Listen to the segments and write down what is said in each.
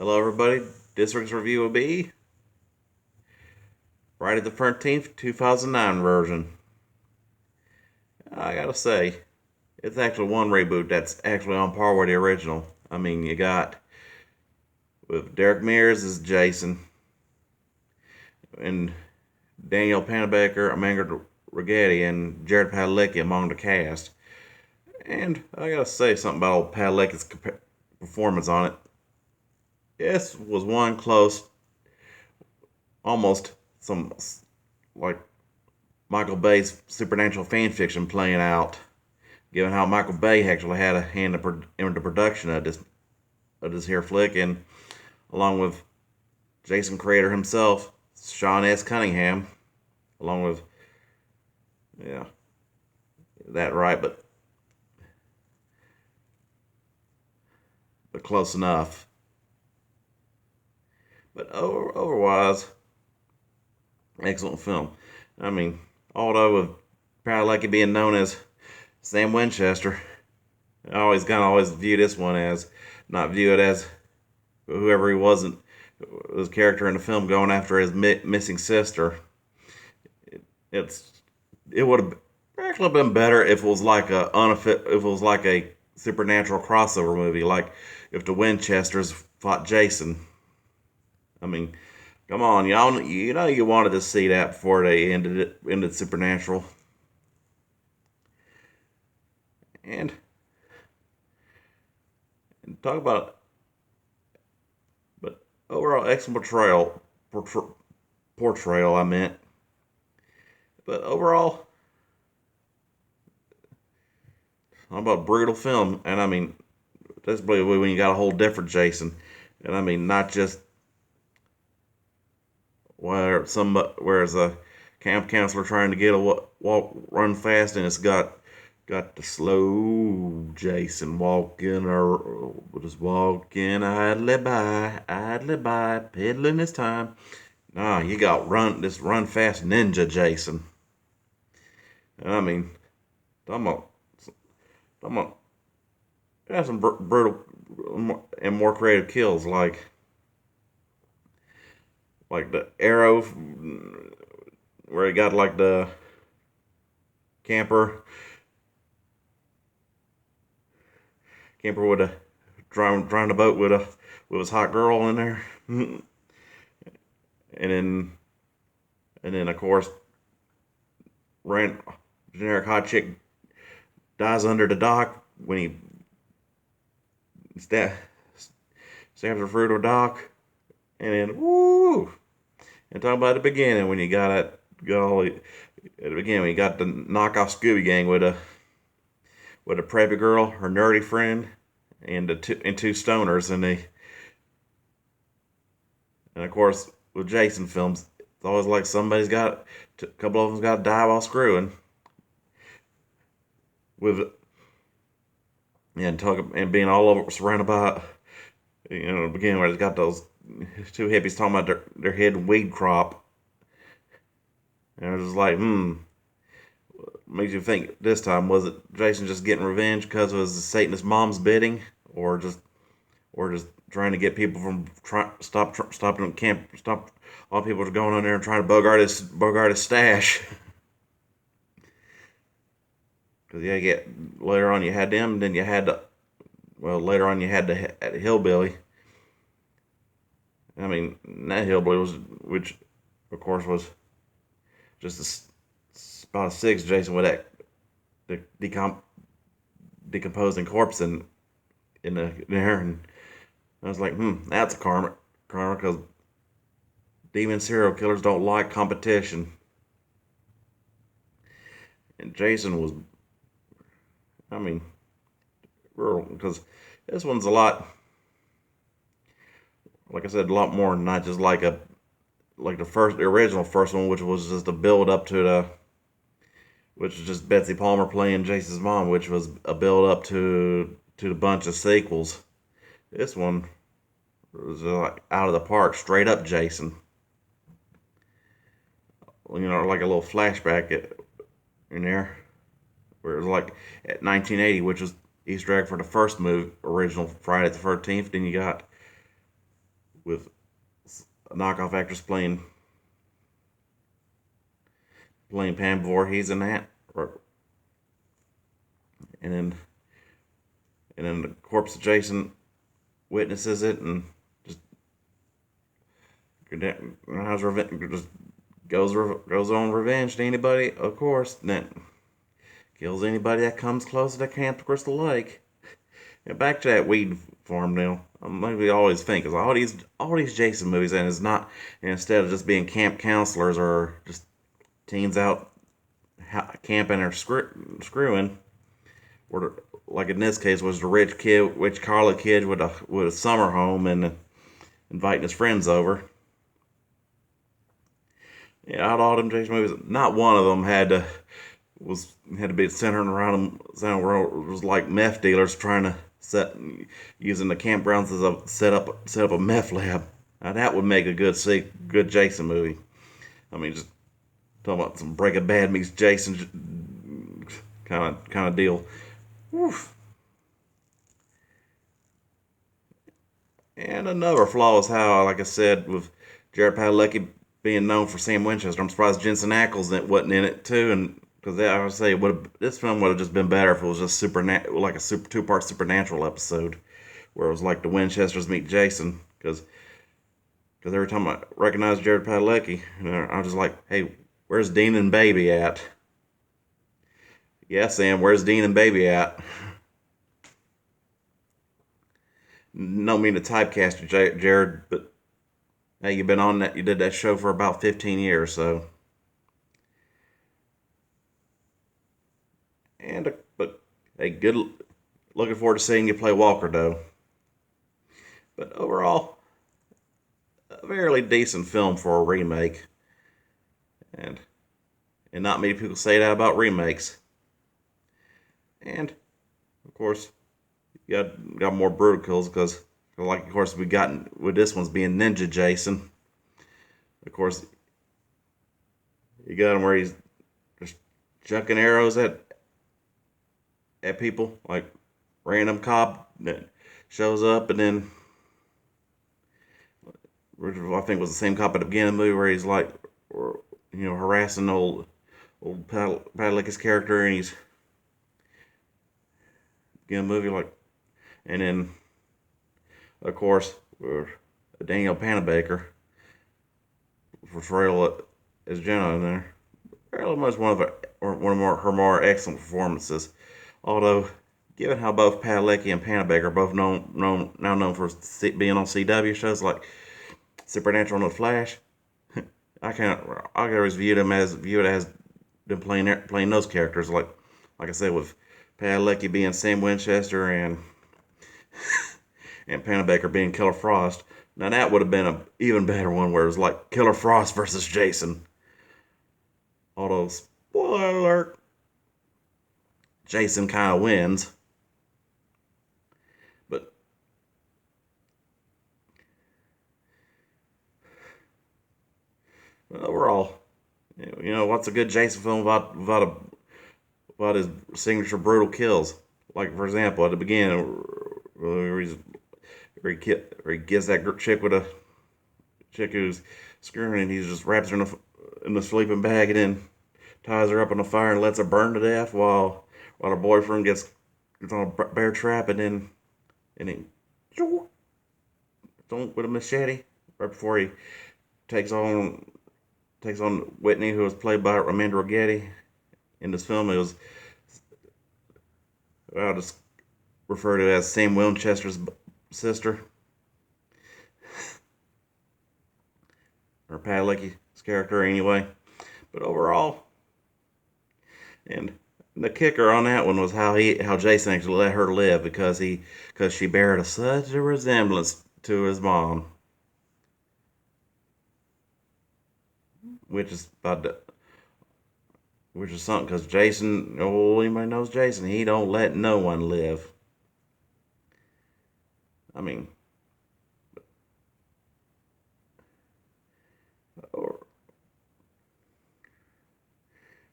Hello, everybody. This week's review will be Friday the 13th, 2009 version. I gotta say, it's actually one reboot that's actually on par with the original. I mean, you got with Derek Mears as Jason and Daniel Panabaker, Amanda Rigetti, and Jared Padalecki among the cast. And I gotta say something about old Padalecki's performance on it. This was one close, almost some like Michael Bay's supernatural fan fiction playing out, given how Michael Bay actually had a hand in the production of this here flick, and along with Jason creator himself, Sean S. Cunningham, along with yeah, that right, but close enough. But otherwise, excellent film. I mean, although with Padalecki being known as Sam Winchester, I always view this one as not view it as whoever he wasn't his character in the film going after his missing sister. It's it would have actually been better if it was like a supernatural crossover movie, like if the Winchesters fought Jason. I mean, come on, y'all, you know you wanted to see that before they ended Supernatural, and, and talk about but overall excellent portrayal. I meant, but overall, how about brutal film? And I mean, that's basically when you got a whole different Jason, and I mean not just where's a camp counselor trying to get a run fast, and it's got the slow Jason walking or just walking idly by, peddling his time. Nah, you got run fast ninja Jason. I mean, I'm a, I'm a, got some brutal and more creative kills like the arrow where he got like the camper camper with a drawing the boat with his hot girl in there, and then of course ran generic hot chick dies under the dock when he stabs her through the dock, and then woo. And talking about the beginning when you got all at the beginning when you got the knockoff Scooby Gang with a preppy girl, her nerdy friend, and two stoners, and of course with Jason films, it's always like a couple of them's got to die while screwing with and being all over surrounded by the beginning where it's got those two hippies talking about their head weed crop, and I was just like, makes you think this time, was it Jason just getting revenge because it was Satanist mom's bidding, or just trying to get people from stopping camp, stop all people going on there and trying to bogart his stash. Because yeah, later on you had them, then you had later on you had the hillbilly. I mean, that hillbilly which of course was just about a six Jason with that the decomposing corpse in there, and I was like, that's a karma, because demon serial killers don't like competition, and Jason was, I mean, because this one's a lot, like I said, a lot more than not just like the original first one, which was just a build up to which was just Betsy Palmer playing Jason's mom, which was a build up to the bunch of sequels. This one was like out of the park, straight up Jason. Like a little flashback in there, where it was like at 1980, which was Easter egg for the first movie, original Friday the 13th. Then you got with a knockoff actress playing Pam Voorhees in that, and then the corpse of Jason witnesses it and just has revenge, just goes on revenge to anybody, of course, and then kills anybody that comes close to Camp Crystal Lake. And back to that weed farm now. Maybe I always think is all these Jason movies, and it's not, and instead of just being camp counselors or just teens out camping or screwing, or like in this case was the rich college kid with a summer home and inviting his friends over. Yeah, out of all them Jason movies, not one of them had to be centered around them. It was like meth dealers trying to using the campgrounds as a set up a meth lab. Now that would make a good Jason movie. I mean, just talking about some Breaking Bad meets Jason kind of deal. Oof. And another flaw is how, like I said, with Jared Padalecki being known for Sam Winchester, I'm surprised Jensen Ackles wasn't in it too. And because I would say this film would have just been better if it was just like a two-part Supernatural episode, where it was like the Winchesters meet Jason. Because every time I recognize Jared Padalecki, I was just like, hey, where's Dean and Baby at? Yeah, Sam, where's Dean and Baby at? No mean to typecast you, Jared, but hey, you've been on that. You did that show for about 15 years, so. But hey, good. Looking forward to seeing you play Walker, though. But overall, a fairly decent film for a remake, and not many people say that about remakes. And of course, you got more brutal kills because, like, of course, we got with this one's being Ninja Jason. Of course, you got him where he's just chucking arrows at people, like random cop that shows up, and then I think it was the same cop at the beginning of the movie where he's like, harassing old Padalecki's character, and he's in a movie like, and then of course Danielle Panabaker portrayal as Jenna in there. Very much one of her more excellent performances. Although, given how both Padalecki and Panabaker are both now known for being on CW shows like Supernatural and The Flash, I always view it as them playing those characters. Like I said, with Padalecki being Sam Winchester and Panabaker being Killer Frost. Now that would have been an even better one, where it was like Killer Frost versus Jason. Although, spoiler alert, Jason kind of wins. But overall, what's a good Jason film about his signature brutal kills? Like, for example, at the beginning, where he gets that chick with a chick who's screaming, and he just wraps her in the sleeping bag and then ties her up on the fire and lets her burn to death while her boyfriend gets on a bear trap, and then with a machete right before he takes on Whitney, who was played by Amanda Rigetti. In this film, it was, I'll just refer to it as Sam Winchester's sister, or Padalecki's character anyway. But overall, and the kicker on that one was how Jason actually let her live, because she bared such a resemblance to his mom, which is something, because Jason, anybody knows Jason, he don't let no one live. I mean,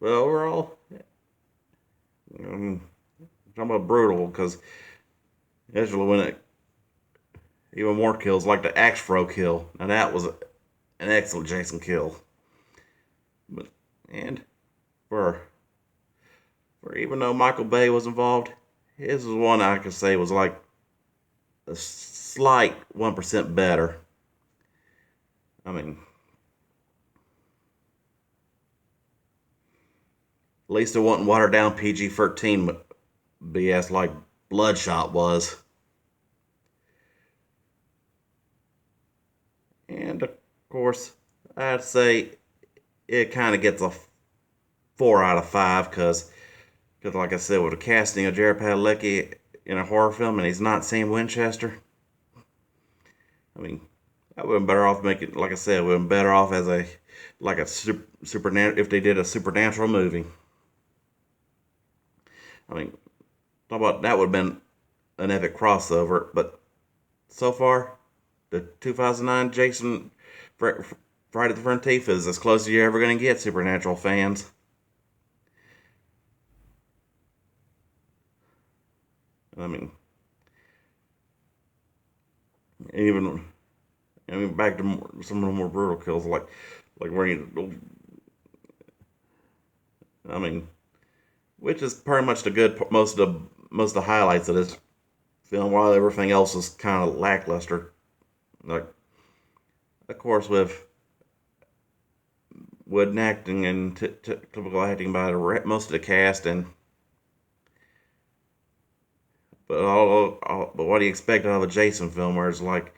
but overall, talking about brutal, because Angela, even more kills, like the axe throw kill. And that was an excellent Jason kill. But and for even though Michael Bay was involved, his was one I could say was like a slight 1% better. I mean, at least it wasn't watered down PG-13 BS like Bloodshot was. And of course, I'd say it kind of gets a 4 out of 5 because, like I said, with the casting of Jared Padalecki in a horror film and he's not Sam Winchester, I mean, I would have been better off making, like I said, would have been better off as a supernatural if they did a supernatural movie. I mean, talk about that would have been an epic crossover, but so far, the 2009 Jason Friday the 13th is as close as you're ever going to get, Supernatural fans. I mean, even back to some of the more brutal kills, like where you, I mean, which is pretty much the good most of the highlights of this film, while everything else is kind of lackluster. Like, of course, with wooden acting and typical acting by most of the cast, and but what do you expect out of a Jason film where it's like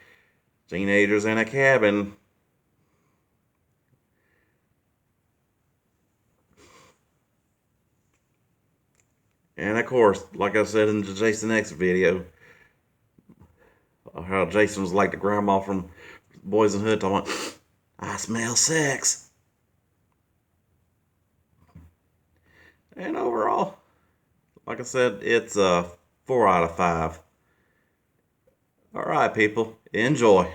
teenagers in a cabin? And of course, like I said in the Jason X video, how Jason was like the grandma from Boys in the Hood talking, I smell sex. And overall, like I said, it's a 4 out of 5. All right, people, enjoy.